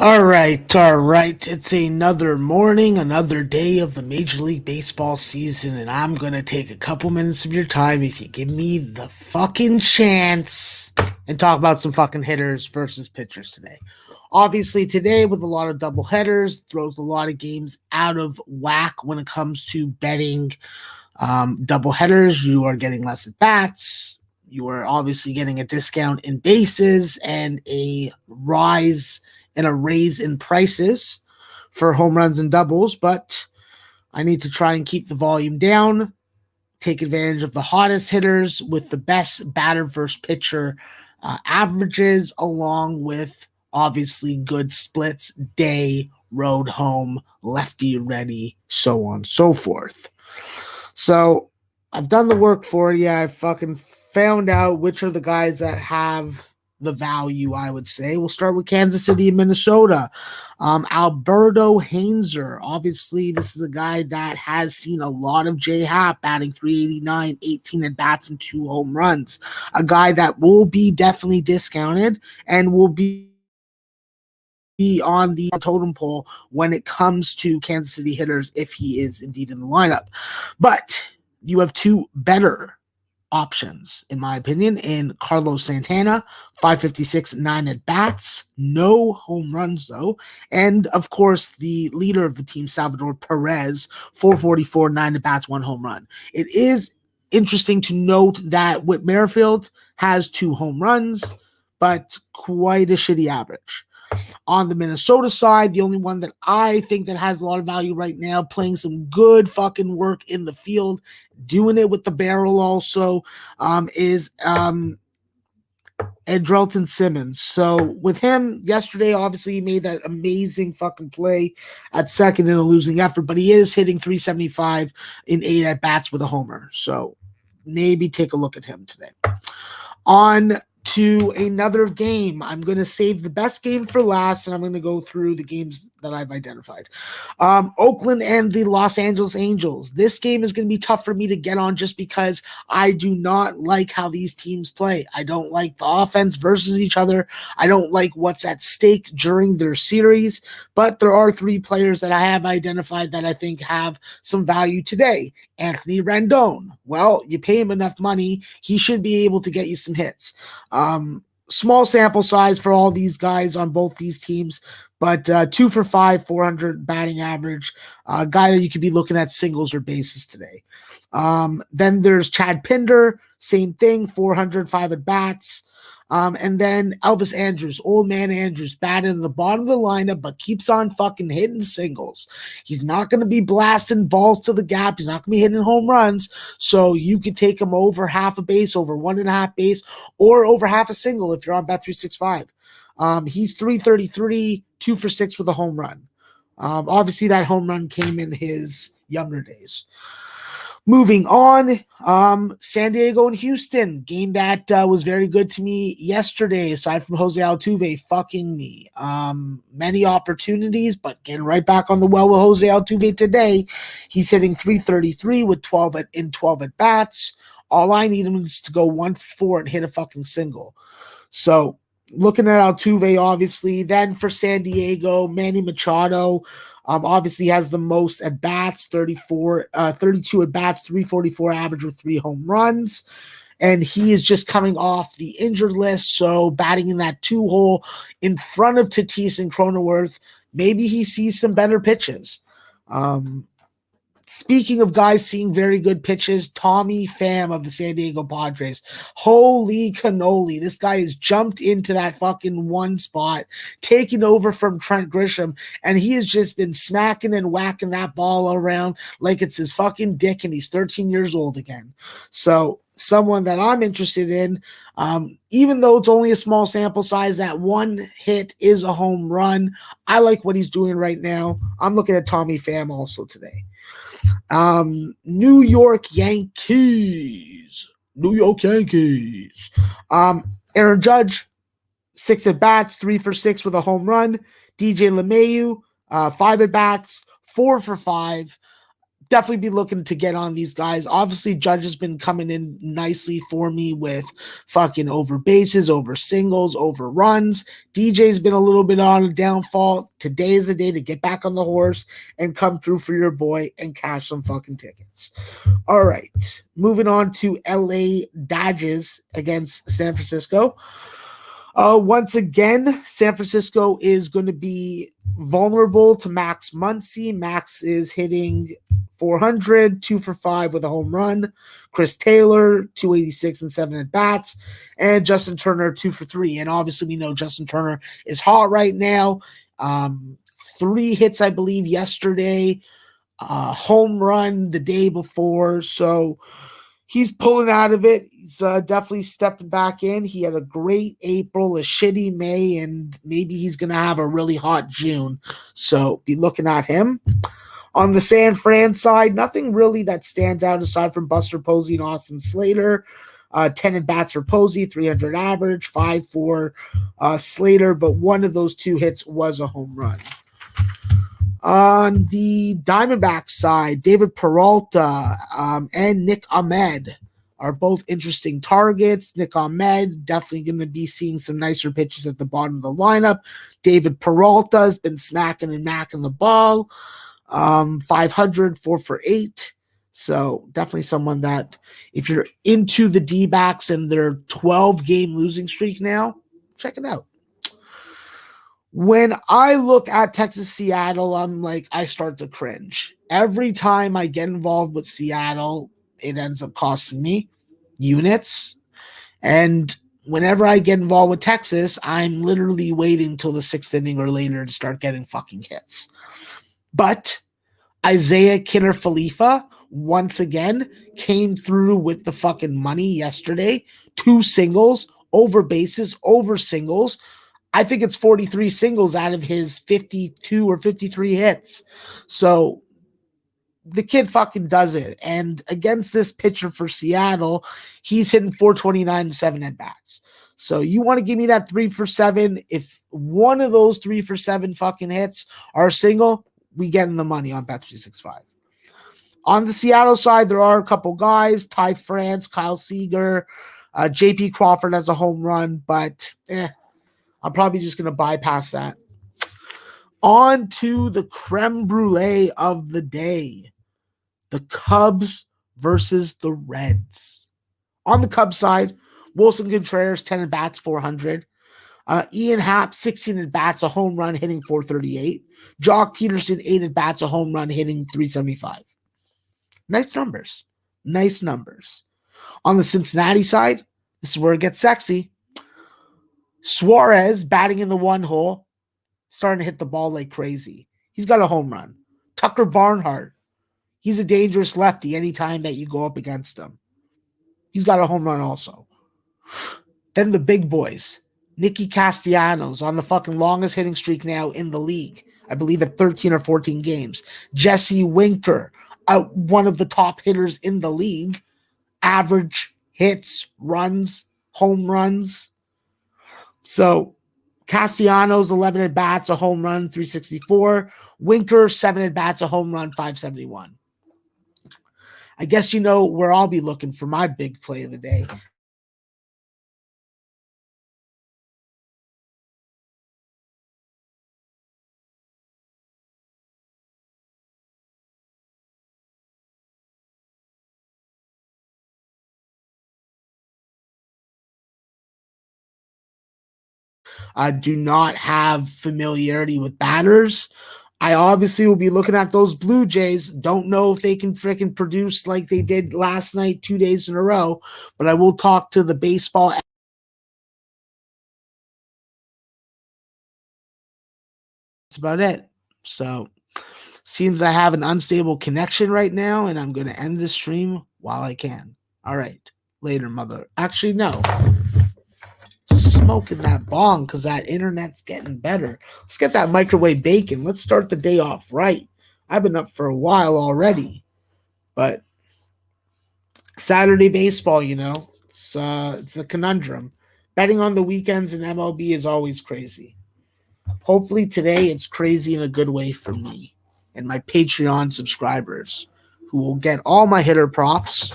All right, all right. It's another morning, another day of the Major League Baseball season, and I'm gonna take a couple minutes of your time if you give me the fucking chance and talk about some fucking hitters versus pitchers today. Obviously, today with a lot of double headers, throws a lot of games out of whack when it comes to betting double headers. You are getting less at bats. You are obviously getting a discount in bases and a raise in prices for home runs and doubles, but I need to try and keep the volume down, take advantage of the hottest hitters with the best batter versus pitcher averages, along with obviously good splits, day, road, home, lefty, ready, so on, so forth. So I've done the work for you. I fucking found out which are the guys that have the value, I would say. We'll start with Kansas City and Minnesota. Alberto Hainzer. Obviously, this is a guy that has seen a lot of J Happ batting 389, 18 at bats, and 2 home runs. A guy that will be definitely discounted and will be on the totem pole when it comes to Kansas City hitters if he is indeed in the lineup. But you have two better options, in my opinion, in Carlos Santana, 556, 9 at bats, no home runs though. And of course, the leader of the team, Salvador Perez, 444, 9 at bats, 1 home run. It is interesting to note that Whit Merrifield has 2 home runs, but quite a shitty average. On the Minnesota side, the only one that I think that has a lot of value right now, playing some good fucking work in the field, doing it with the barrel also, is Andrelton Simmons. So with him yesterday, obviously he made that amazing fucking play at second in a losing effort, but he is hitting 375 in 8 at bats with a homer. So maybe take a look at him today. On to another game. I'm going to save the best game for last, and I'm going to go through the games that I've identified. Oakland and the Los Angeles Angels. This game is going to be tough for me to get on just because I do not like how these teams play. I don't like the offense versus each other. I don't like what's at stake during their series, but there are 3 players that I have identified that I think have some value today. Anthony Rendon. Well, you pay him enough money, he should be able to get you some hits. Small sample size for all these guys on both these teams, but 2 for 5, 400 batting average. A guy that you could be looking at singles or bases today. Then there's Chad Pinder, same thing, 405 at bats. And then Elvis Andrews, old man Andrews, batting in the bottom of the lineup, but keeps on fucking hitting singles. He's not going to be blasting balls to the gap. He's not going to be hitting home runs. So you could take him over half a base, over 1.5 base, or over half a single if you're on Bet365. He's 333, 2 for 6 with a home run. Obviously, that home run came in his younger days. Moving on, San Diego and Houston, game that was very good to me yesterday, aside from Jose Altuve fucking me. Many opportunities, but getting right back on the well with Jose Altuve today. He's hitting 333 with 12 at bats. All I need him is to go 1-4 and hit a fucking single. So looking at Altuve, obviously. Then for San Diego, Manny Machado, obviously has the most at bats, 32 at bats, 344 average with 3 home runs. And he is just coming off the injured list, so batting in that 2 hole in front of Tatis and Cronenworth, maybe he sees some better pitches. Speaking of guys seeing very good pitches, Tommy Pham of the San Diego Padres. Holy cannoli. This guy has jumped into that fucking one spot, taking over from Trent Grisham, and he has just been smacking and whacking that ball around like it's his fucking dick, and he's 13 years old again. So someone that I'm interested in, even though it's only a small sample size, that one hit is a home run. I like what he's doing right now. I'm looking at Tommy Pham also today. New York Yankees. New York Yankees. Aaron Judge, 6 at bats, 3 for 6 with a home run. DJ LeMahieu, 5 at bats, 4 for 5. definitely be looking to get on these guys. Obviously, Judge has been coming in nicely for me with fucking over bases, over singles, over runs. DJ's been a little bit on a downfall. Today is the day to get back on the horse and come through for your boy and cash some fucking tickets. All right. Moving on to LA Dodgers against San Francisco. Once again, San Francisco is going to be vulnerable to Max Muncy. Max is hitting 400, 2 for 5 with a home run. Chris Taylor, 286 and 7 at bats. And Justin Turner, 2 for 3. And obviously, we know Justin Turner is hot right now. 3 hits, I believe, yesterday. Home run the day before. So he's pulling out of it. He's definitely stepping back in. He had a great April, a shitty May, and maybe he's going to have a really hot June. So be looking at him. On the San Fran side, nothing really that stands out aside from Buster Posey and Austin Slater. 10 at bats for Posey, 300 average, 5 for Slater, but one of those 2 hits was a home run. On the Diamondbacks side, David Peralta and Nick Ahmed are both interesting targets. Nick Ahmed definitely going to be seeing some nicer pitches at the bottom of the lineup. David Peralta has been smacking and macking the ball. 500, 4 for 8. So definitely someone that if you're into the D-backs and their 12-game losing streak now, check it out. When I look at Texas Seattle, I start to cringe. Every time I get involved with Seattle, it ends up costing me units. And whenever I get involved with Texas, I'm literally waiting till the 6th inning or later to start getting fucking hits. But Isaiah Kiner-Falefa once again came through with the fucking money yesterday. 2 singles, over bases, over singles. I think it's 43 singles out of his 52 or 53 hits. So the kid fucking does it. And against this pitcher for Seattle, he's hitting 429 and 7 at bats. So you want to give me that 3 for 7. If one of those 3 for 7 fucking hits are a single, we get in the money on Bet365. On the Seattle side, there are a couple guys, Ty France, Kyle Seager, JP Crawford has a home run, but I'm probably just going to bypass that. On to the creme brulee of the day. The Cubs versus the Reds. On the Cubs side, Wilson Contreras, 10 at bats, 400. Ian Happ, 16 at bats, a home run, hitting 438. Jock Peterson, 8 at bats, a home run, hitting 375. Nice numbers. Nice numbers. On the Cincinnati side, this is where it gets sexy. Suarez batting in the 1 hole, starting to hit the ball like crazy. He's got a home run. Tucker Barnhart, he's a dangerous lefty anytime that you go up against him. He's got a home run also. Then the big boys. Nicky Castellanos on the fucking longest hitting streak now in the league. I believe at 13 or 14 games. Jesse Winker, one of the top hitters in the league. Average hits, runs, home runs. So Castellanos, 11 at bats, a home run, 364. Winker, 7 at bats, a home run, 571. I guess you know where I'll be looking for my big play of the day. I do not have familiarity with batters. I obviously will be looking at those Blue Jays. Don't know if they can freaking produce like they did last night, 2 days in a row, but I will talk to the baseball. That's about it. So, seems I have an unstable connection right now, and I'm going to end this stream while I can. All right. Later, mother. Actually, no. Smoking that bong because that internet's getting better. Let's get that microwave bacon. Let's start the day off right. I've been up for a while already, but Saturday baseball, it's a conundrum. Betting on the weekends in MLB is always crazy. Hopefully today it's crazy in a good way for me and my Patreon subscribers. who will get all my hitter props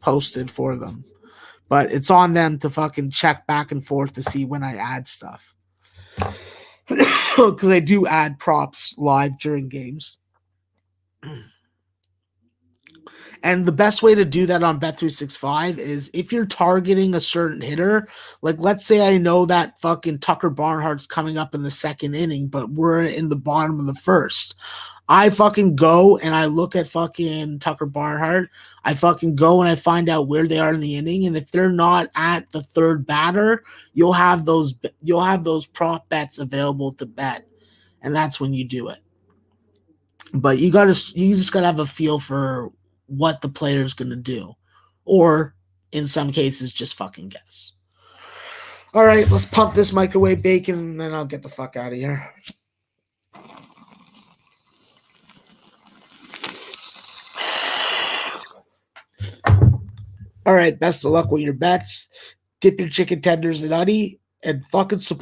posted for them. But it's on them to fucking check back and forth to see when I add stuff. Because I do add props live during games. And the best way to do that on Bet365 is if you're targeting a certain hitter, like let's say I know that fucking Tucker Barnhart's coming up in the second inning, but we're in the bottom of the first. I fucking go and I look at fucking Tucker Barnhart. I fucking go and I find out where they are in the inning. And if they're not at the third batter, you'll have those prop bets available to bet. And that's when you do it. But you just gotta have a feel for what the player's gonna do. Or in some cases, just fucking guess. All right, let's pump this microwave bacon and then I'll get the fuck out of here. All right, best of luck with your bets. Dip your chicken tenders in honey and fucking support.